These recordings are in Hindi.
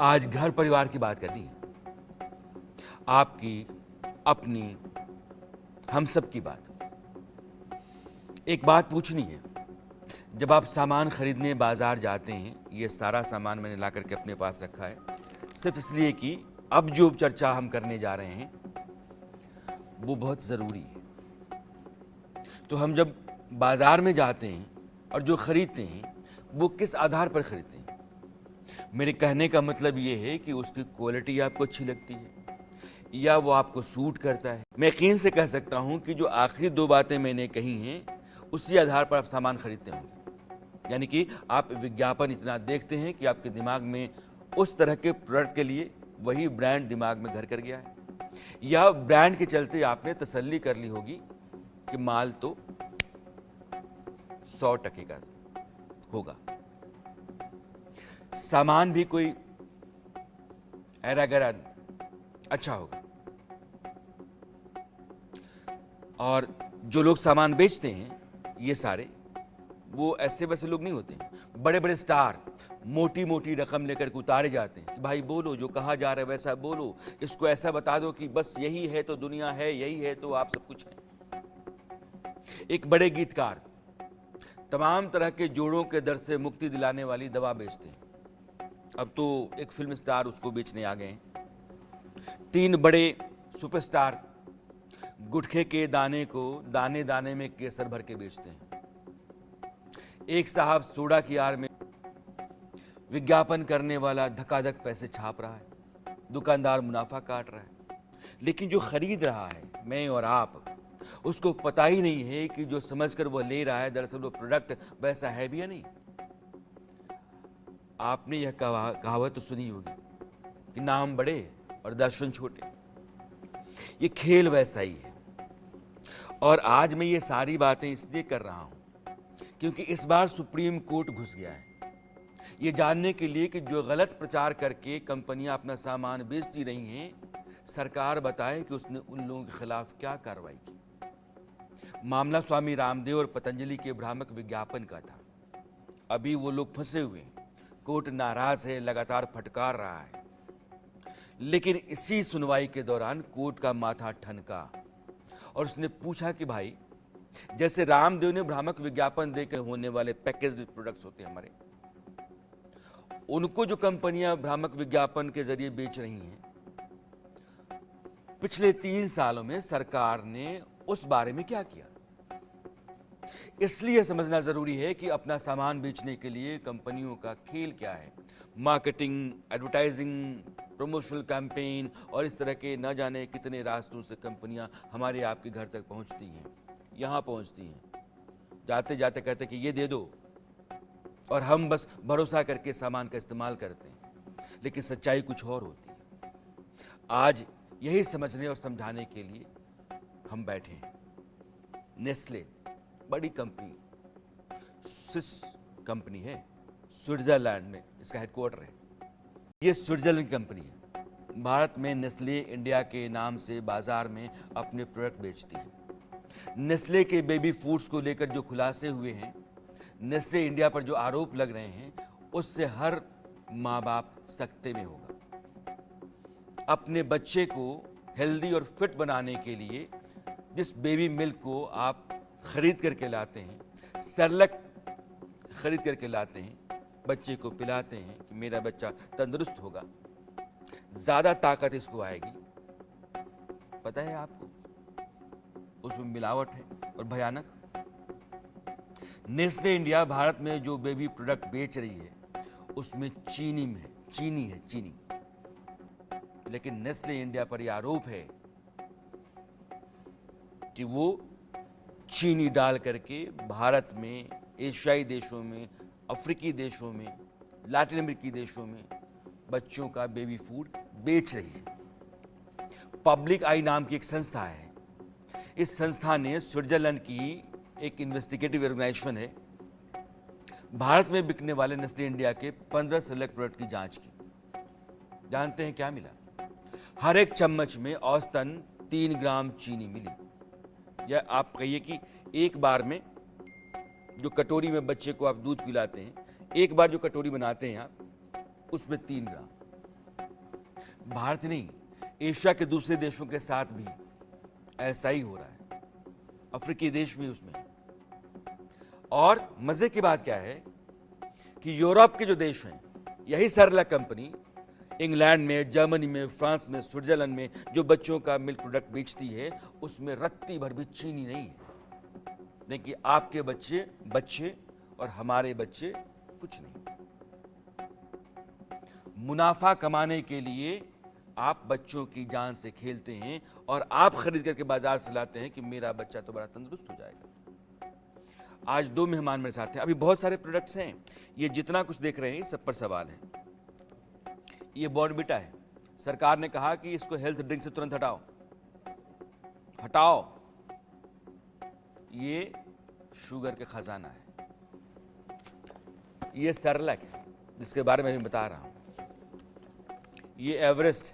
आज घर परिवार की बात करनी है, आपकी, अपनी, हम सब की बात। एक बात पूछनी है, जब आप सामान खरीदने बाजार जाते हैं, ये सारा सामान मैंने ला करके अपने पास रखा है सिर्फ इसलिए कि अब जो चर्चा हम करने जा रहे हैं वो बहुत ज़रूरी है। तो हम जब बाजार में जाते हैं और जो खरीदते हैं वो किस आधार पर खरीदते हैं? मेरे कहने का मतलब ये है कि उसकी क्वालिटी आपको अच्छी लगती है या वो आपको सूट करता है। मैं यकीन से कह सकता हूं कि जो आखिरी दो बातें मैंने कही हैं उसी आधार पर आप सामान खरीदते होंगे। यानी कि आप विज्ञापन इतना देखते हैं कि आपके दिमाग में उस तरह के प्रोडक्ट के लिए वही ब्रांड दिमाग में घर कर गया है, या ब्रांड के चलते आपने तसल्ली कर ली होगी कि माल तो 100% का होगा। सामान भी कोई ऐरा गैरा अच्छा होगा। और जो लोग सामान बेचते हैं ये सारे वो ऐसे वैसे लोग नहीं होते हैं। बड़े बड़े स्टार मोटी मोटी रकम लेकर के उतारे जाते हैं कि भाई बोलो, जो कहा जा रहा है वैसा बोलो, इसको ऐसा बता दो कि बस यही है तो दुनिया है, यही है तो आप सब कुछ है। एक बड़े गीतकार तमाम तरह के जोड़ों के दर्द से मुक्ति दिलाने वाली दवा बेचते हैं। अब तो एक फिल्म स्टार उसको बेचने आ गए हैं। तीन बड़े सुपरस्टार गुटखे के दाने को दाने दाने में केसर भर के बेचते हैं। एक साहब सोडा की आड़ में विज्ञापन करने वाला धकाधक पैसे छाप रहा है, दुकानदार मुनाफा काट रहा है। लेकिन जो खरीद रहा है, मैं और आप, उसको पता ही नहीं है कि जो समझकर वो ले रहा है दरअसल वो प्रोडक्ट वैसा है भी या नहीं। आपने यह कहावत तो सुनी होगी कि नाम बड़े और दर्शन छोटे। ये खेल वैसा ही है। और आज मैं ये सारी बातें इसलिए कर रहा हूं क्योंकि इस बार सुप्रीम कोर्ट घुस गया है ये जानने के लिए कि जो गलत प्रचार करके कंपनियां अपना सामान बेचती रही हैं, सरकार बताए कि उसने उन लोगों के खिलाफ क्या कार्रवाई की। मामला स्वामी रामदेव और पतंजलि के भ्रामक विज्ञापन का था। अभी वो लोग फंसे हुए हैं, कोर्ट नाराज है, लगातार फटकार रहा है। लेकिन इसी सुनवाई के दौरान कोर्ट का माथा ठनका और उसने पूछा कि भाई, जैसे रामदेव ने भ्रामक विज्ञापन देकर होने वाले पैकेज्ड प्रोडक्ट्स होते हैं हमारे, उनको जो कंपनियां भ्रामक विज्ञापन के जरिए बेच रही हैं, पिछले 3 सालों में सरकार ने उस बारे में क्या किया? इसलिए समझना जरूरी है कि अपना सामान बेचने के लिए कंपनियों का खेल क्या है। मार्केटिंग, एडवर्टाइजिंग, प्रमोशनल कैंपेन और इस तरह के न जाने कितने रास्तों से कंपनियां हमारे आपके घर तक पहुंचती हैं, यहां पहुंचती हैं। जाते जाते कहते कि ये दे दो, और हम बस भरोसा करके सामान का इस्तेमाल करते हैं। लेकिन सच्चाई कुछ और होती है। आज यही समझने और समझाने के लिए हम बैठे हैं। नेस्ले बड़ी कंपनी, स्विस कंपनी है, स्विट्जरलैंड में इसका हेडक्वार्टर है। ये स्विट्जरलैंड कंपनी है। भारत में नेस्ले इंडिया के नाम से बाजार में अपने प्रोडक्ट बेचती है। नेस्ले के बेबी फूड्स को लेकर जो खुलासे हुए हैं, नेस्ले इंडिया पर जो आरोप लग रहे हैं, उससे हर माँ बाप सकते में होगा। अपने बच्चे को हेल्दी और फिट बनाने के लिए जिस बेबी मिल्क को आप खरीद करके लाते हैं, सेरेलैक खरीद करके लाते हैं, बच्चे को पिलाते हैं कि मेरा बच्चा तंदुरुस्त होगा, ज्यादा ताकत इसको आएगी, पता है आपको उसमें मिलावट है और भयानक। नेस्ले इंडिया भारत में जो बेबी प्रोडक्ट बेच रही है उसमें चीनी है। लेकिन नेस्ले इंडिया पर यह आरोप है कि वो चीनी डाल करके भारत में, एशियाई देशों में, अफ्रीकी देशों में, लैटिन अमेरिकी देशों में बच्चों का बेबी फूड बेच रही है। पब्लिक आई नाम की एक संस्था है। इस संस्था ने स्विट्जरलैंड की एक इन्वेस्टिगेटिव ऑर्गेनाइजेशन है, भारत में बिकने वाले नेस्ले इंडिया के 15 सेलेक्ट प्रोडक्ट की जांच की। जानते हैं क्या मिला? हर एक चम्मच में औसतन 3 ग्राम चीनी मिली। या आप कहिए कि एक बार में जो कटोरी में बच्चे को आप दूध पिलाते हैं, एक बार जो कटोरी बनाते हैं आप, उसमें 3 ग्राम। भारत नहीं, एशिया के दूसरे देशों के साथ भी ऐसा ही हो रहा है, अफ्रीकी देश भी उसमें है। और मजे की बात क्या है कि यूरोप के जो देश हैं, यही सेरेलैक कंपनी इंग्लैंड में, जर्मनी में, फ्रांस में, स्विट्जरलैंड में जो बच्चों का मिल्क प्रोडक्ट बेचती है, उसमें रत्ती भर भी चीनी नहीं है। देखिए, आपके बच्चे बच्चे और हमारे बच्चे कुछ नहीं। मुनाफा कमाने के लिए आप बच्चों की जान से खेलते हैं और आप खरीद करके बाजार से लाते हैं कि मेरा बच्चा तो बड़ा तंदुरुस्त हो जाएगा। आज 2 मेहमान मेरे साथ हैं। अभी बहुत सारे प्रोडक्ट्स हैं, ये जितना कुछ देख रहे हैं सब पर सवाल है। ये बॉर्नविटा है, सरकार ने कहा कि इसको हेल्थ ड्रिंक से तुरंत हटाओ हटाओ। ये शुगर के खजाना है। ये सेरेलैक है जिसके बारे में मैं बता रहा हूं। ये एवरेस्ट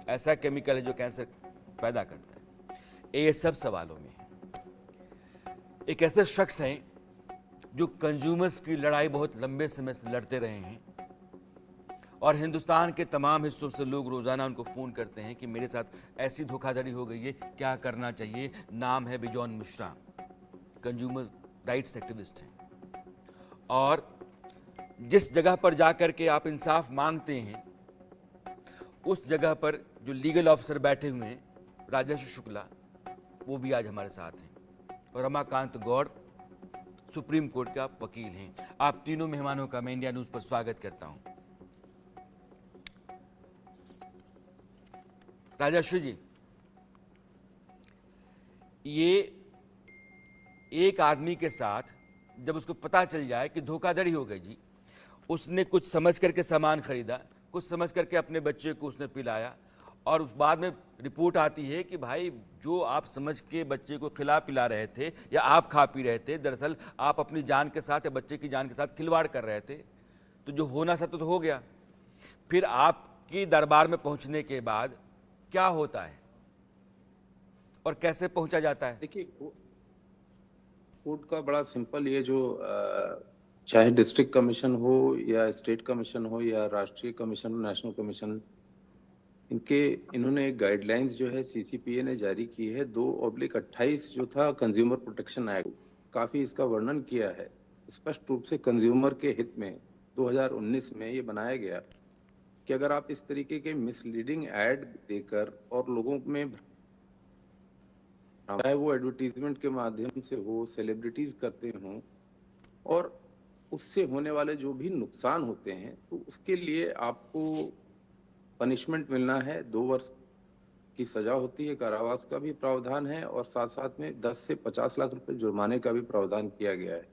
ऐसा केमिकल है जो कैंसर पैदा करता है। ये सब सवालों में है। एक ऐसे शख्स हैं जो कंज्यूमर्स की लड़ाई बहुत लंबे समय से लड़ते रहे हैं और हिंदुस्तान के तमाम हिस्सों से लोग रोजाना उनको फोन करते हैं कि मेरे साथ ऐसी धोखाधड़ी हो गई है, क्या करना चाहिए। नाम है bison Mishra, consumer rights activist हैं। और जिस जगह पर जाकर के आप इंसाफ मांगते हैं, उस जगह पर जो लीगल ऑफिसर बैठे हुए हैं राजेश शुक्ला, वो भी आज हमारे साथ हैं। और रमाकांत गौड़ सुप्रीम कोर्ट के आप वकील हैं। आप तीनों मेहमानों का मैं इंडिया न्यूज पर स्वागत करता हूं। राजश्री जी, ये एक आदमी के साथ जब उसको पता चल जाए कि धोखाधड़ी हो गई जी, उसने कुछ समझ करके सामान खरीदा, कुछ समझ करके अपने बच्चे को उसने पिलाया और उस बाद में रिपोर्ट आती है कि भाई जो आप समझ के बच्चे को खिला पिला रहे थे या आप खा पी रहे थे, दरअसल आप अपनी जान के साथ या बच्चे की जान के साथ खिलवाड़ कर रहे थे। तो जो होना था तो हो गया। फिर आपकी दरबार में पहुंचने के बाद क्या होता है और कैसे पहुंचा जाता है? देखिए, कोर्ट का बड़ा सिंपल, ये जो चाहे डिस्ट्रिक्ट कमीशन हो या स्टेट कमीशन हो या राष्ट्रीय कमीशन, नेशनल कमीशन, इन्होंने एक गाइडलाइंस जो है सीसीपीए ने जारी की है 2/28 जो था कंज्यूमर प्रोटेक्शन एक्ट, काफी इसका वर्णन किया है। स्पष्ट रूप से कंज्यूमर के हित में 2019 में ये बनाया गया कि अगर आप इस तरीके के मिसलीडिंग एड देकर और लोगों में, चाहे वो एडवर्टीजमेंट के माध्यम से हो, सेलिब्रिटीज करते हों, और उससे होने वाले जो भी नुकसान होते हैं, तो उसके लिए आपको पनिशमेंट मिलना है। 2 वर्ष की सजा होती है, कारावास का भी प्रावधान है और साथ साथ में 10 से 50 लाख रुपए जुर्माने का भी प्रावधान किया गया है।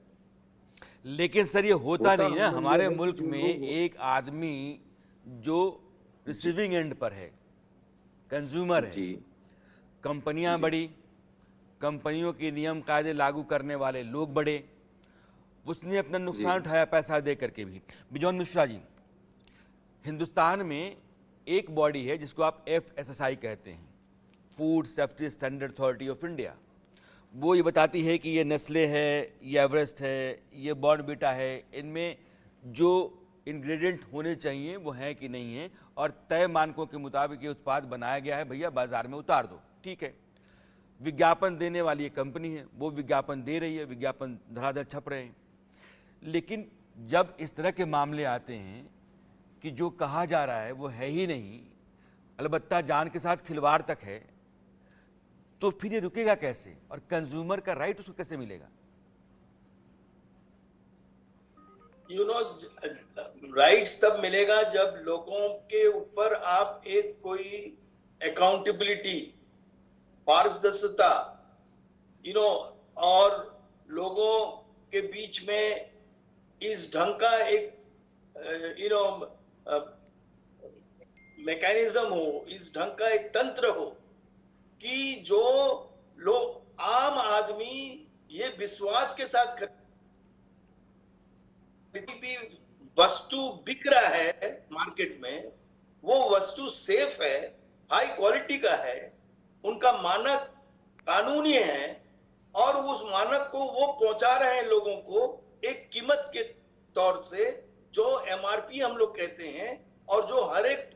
लेकिन सर ये होता नहीं है हमारे मुल्क में। एक आदमी जो रिसीविंग एंड पर है, कंज्यूमर है, कंपनियां बड़ी, कंपनियों के नियम कायदे लागू करने वाले लोग बड़े, उसने अपना नुकसान उठाया पैसा दे करके भी। बिजॉन मिश्रा जी, हिंदुस्तान में एक बॉडी है जिसको आप FSSAI कहते हैं, food safety standard authority of India. वो ये बताती है कि ये नेस्ले है, ये एवरेस्ट है, ये बॉर्नविटा है, इनमें जो इंग्रेडिएंट होने चाहिए वो हैं कि नहीं है, और तय मानकों के मुताबिक ये उत्पाद बनाया गया है, भैया बाजार में उतार दो। ठीक है, विज्ञापन देने वाली ये कंपनी है, वो विज्ञापन दे रही है, विज्ञापन धड़ाधड़ छप रहे हैं। लेकिन जब इस तरह के मामले आते हैं कि जो कहा जा रहा है वो है ही नहीं, अलबत्ता जान के साथ खिलवाड़ तक है, तो फिर ये रुकेगा कैसे और कंज्यूमर का राइट उसको कैसे मिलेगा? राइट्स तब मिलेगा जब लोगों के ऊपर आप एक कोई अकाउंटेबिलिटी, पारदर्शिता, और लोगों के बीच में इस ढंग का एक मैकेनिज्म हो, इस ढंग का एक तंत्र हो कि जो लोग, आम आदमी ये विश्वास के साथ भी वस्तु बिक रहा है मार्केट में, वो वस्तु सेफ है, हाई क्वालिटी का है, उनका मानक कानूनी है और उस मानक को वो पहुंचा रहे हैं लोगों को एक कीमत के तौर से, जो MRP हम लोग कहते हैं, और जो हर एक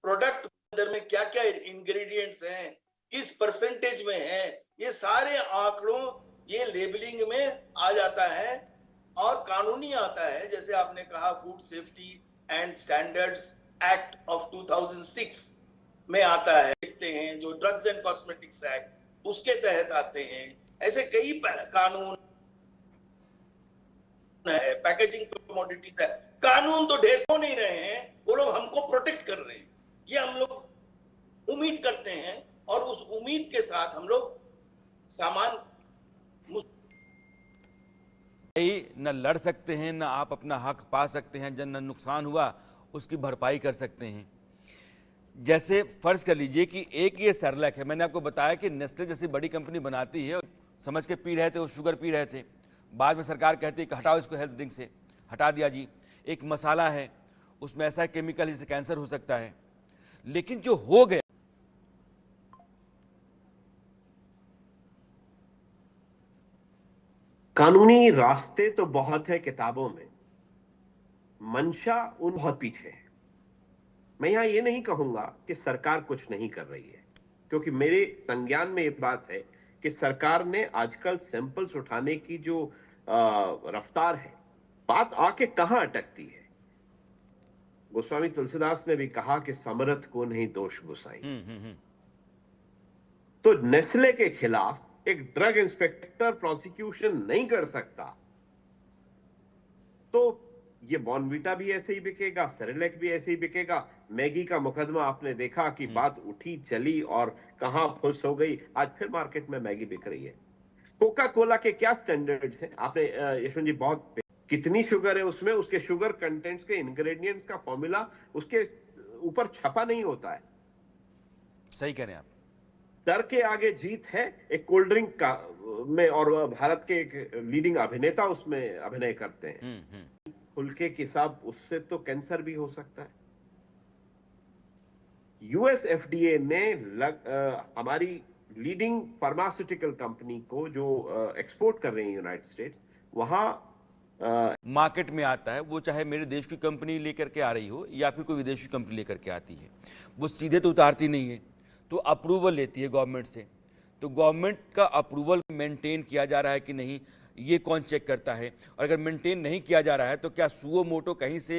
प्रोडक्ट अंदर में क्या क्या इंग्रेडिएंट्स हैं, किस परसेंटेज में है, ये सारे आंकड़ों ये लेबलिंग में आ जाता है और कानूनी आता है। जैसे आपने कहा food safety and standards act of 2006 में आता है, देखते हैं जो ड्रग्स एंड कॉस्मेटिक्स एक्ट उसके तहत आते हैं। ऐसे कई कानून है, पैकेजिंग कमोडिटीज है, कानून तो ढेर हो नहीं रहे हैं, वो लोग हमको प्रोटेक्ट कर रहे हैं, ये हम लोग उम्मीद करते हैं और उस उम्मीद के साथ हम लोग सामान न लड़ सकते हैं, न आप अपना हक पा सकते हैं, जन न नुकसान हुआ उसकी भरपाई कर सकते हैं। जैसे फर्ज कर लीजिए कि एक ये सेरेलैक है, मैंने आपको बताया कि नेस्ले जैसी बड़ी कंपनी बनाती है, समझ के पी रहे थे, वो शुगर पी रहे थे, बाद में सरकार कहती है कि हटाओ इसको हेल्थ ड्रिंक से, हटा दिया जी। एक मसाला है, उसमें ऐसा केमिकल जिससे कैंसर हो सकता है, लेकिन जो हो गया कानूनी रास्ते तो बहुत है किताबों में, मंशा उन बहुत पीछे है। मैं यहां ये नहीं कहूंगा कि सरकार कुछ नहीं कर रही है, क्योंकि मेरे संज्ञान में ये बात है कि सरकार ने आजकल सैंपल्स उठाने की जो रफ्तार है, बात आके कहां अटकती है। गोस्वामी तुलसीदास ने भी कहा कि समर्थ को नहीं दोष गुसाई। तो नेस्ले के खिलाफ एक ड्रग इंस्पेक्टर प्रोसिक्यूशन नहीं कर सकता, तो ये बॉर्नवीटा भी ऐसे ही बिकेगा, सेरेलैक भी ऐसे ही बिकेगा। मैगी का मुकदमा आपने देखा कि बात उठी चली और कहां फुस हो गई, आज फिर मार्केट में मैगी बिक रही है। कोका कोला के क्या स्टैंडर्ड्स हैं, आपने यशवंत जी बहुत, कितनी शुगर है उसमें, उसके शुगर कंटेंट्स के इंग्रेडिएंट्स का फॉर्मूला उसके ऊपर छपा नहीं होता है। सही कह रहे हैं आप। डर के आगे जीत है एक कोल्ड ड्रिंक का में, और भारत के एक लीडिंग अभिनेता उसमें अभिनय करते हैं। फुल्के की साहब, उससे तो कैंसर भी हो सकता है। यूएस एफडीए ने हमारी लीडिंग फार्मास्यूटिकल कंपनी को जो एक्सपोर्ट कर रही है यूनाइटेड स्टेट्स, वहां मार्केट में आता है, वो चाहे मेरे देश की कंपनी लेकर के आ रही हो या फिर कोई विदेशी कंपनी लेकर के आती है, वो सीधे तो उतारती नहीं है, तो अप्रूवल लेती है गवर्नमेंट से। तो गवर्नमेंट का अप्रूवल मेंटेन किया जा रहा है कि नहीं, ये कौन चेक करता है? और अगर मेंटेन नहीं किया जा रहा है तो क्या सुओ मोटो कहीं से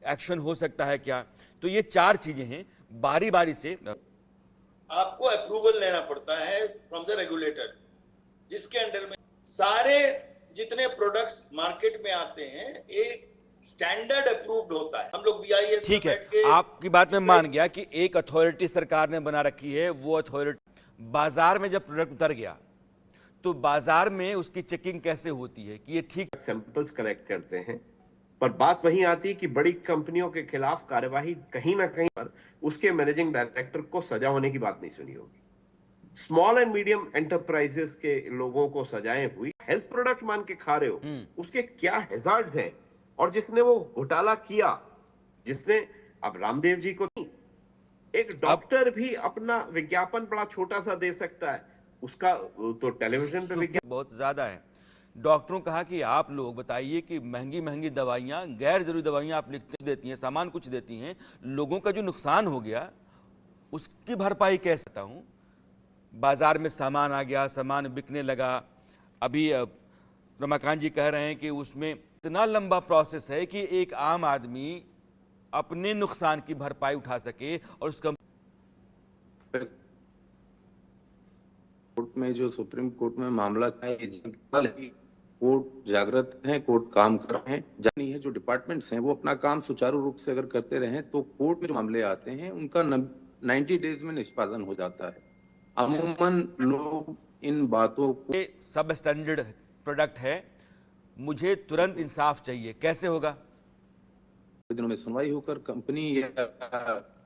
एक्शन हो सकता है क्या? तो ये चार चीजें हैं, बारी बारी से आपको अप्रूवल लेना पड़ता है फ्रॉम द रेगुलेटर, जिसके अंडर में सारे जितने प्रोडक्ट्स मार्केट में आते हैं एक स्टैंडर्ड अप्रूव्ड होता है। हम लोग BIS ठीक है, आपकी बात में मान गया कि एक अथॉरिटी सरकार ने बना रखी है, वो अथॉरिटी बाजार में जब प्रोडक्ट उतर गया तो बाजार में उसकी चेकिंग कैसे होती है कि ये ठीक सैंपल्स कलेक्ट करते हैं। पर बात वहीं आती है कि बड़ी कंपनियों के खिलाफ कार्यवाही कहीं ना कहीं पर उसके मैनेजिंग डायरेक्टर को सजा होने की बात नहीं सुनी होगी। स्मॉल एंड मीडियम एंटरप्राइजेस के लोगों को सजाएं हुई, हेल्थ प्रोडक्ट मान के खा रहे हो, उसके क्या हैजार्ड्स हैं। और जिसने वो घोटाला किया, जिसने, अब रामदेव जी को नहीं, एक डॉक्टर भी अपना विज्ञापन बड़ा छोटा सा दे सकता है, उसका तो टेलीविजन पे विज्ञापन बहुत ज्यादा है। डॉक्टरों कहा कि आप लोग बताइए कि महंगी महंगी दवाइयाँ, गैर जरूरी दवाइयाँ आप लिखते देती हैं, सामान कुछ देती हैं, लोगों का जो नुकसान हो गया उसकी भरपाई कैसे करता हूँ? बाजार में सामान आ गया, सामान बिकने लगा, अभी रमाकांत जी कह रहे हैं कि उसमें इतना लंबा प्रोसेस है कि एक आम आदमी अपने नुकसान की भरपाई उठा सके और उसका कोर्ट में, जो सुप्रीम कोर्ट में मामला था, कोर्ट जागृत है, कोर्ट काम कर रहे हैं। जानी है जो डिपार्टमेंट्स हैं वो अपना काम सुचारू रूप से अगर करते रहें तो कोर्ट में जो मामले आते हैं उनका 90 डेज में निष्पादन हो जाता है। अमूमन लोग इन बातों को, सब स्टैंडर्ड प्रोडक्ट है, मुझे तुरंत इंसाफ चाहिए, कैसे होगा? दिनों में सुनवाई होकर कंपनी या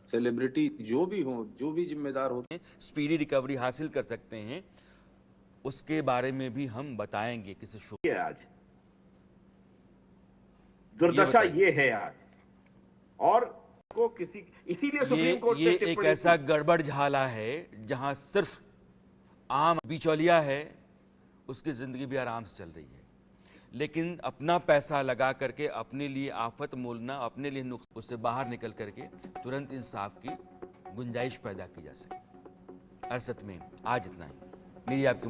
सेलिब्रिटी जो भी हो, जो भी जिम्मेदार होते हैं, स्पीडी रिकवरी हासिल कर सकते हैं, उसके बारे में भी हम बताएंगे किसी शो। आज दुर्दशा ये है आज, और को किसी, इसीलिए सुप्रीम कोर्ट ये एक ऐसा गड़बड़ झाला है जहां सिर्फ आम बिचौलिया है, उसकी जिंदगी भी आराम से चल रही है, लेकिन अपना पैसा लगा करके अपने लिए आफत मोलना, अपने लिए नुक्स, उससे बाहर निकल करके तुरंत इंसाफ की गुंजाइश पैदा की जा सके। अरसत में आज इतना ही। मेरी आपकी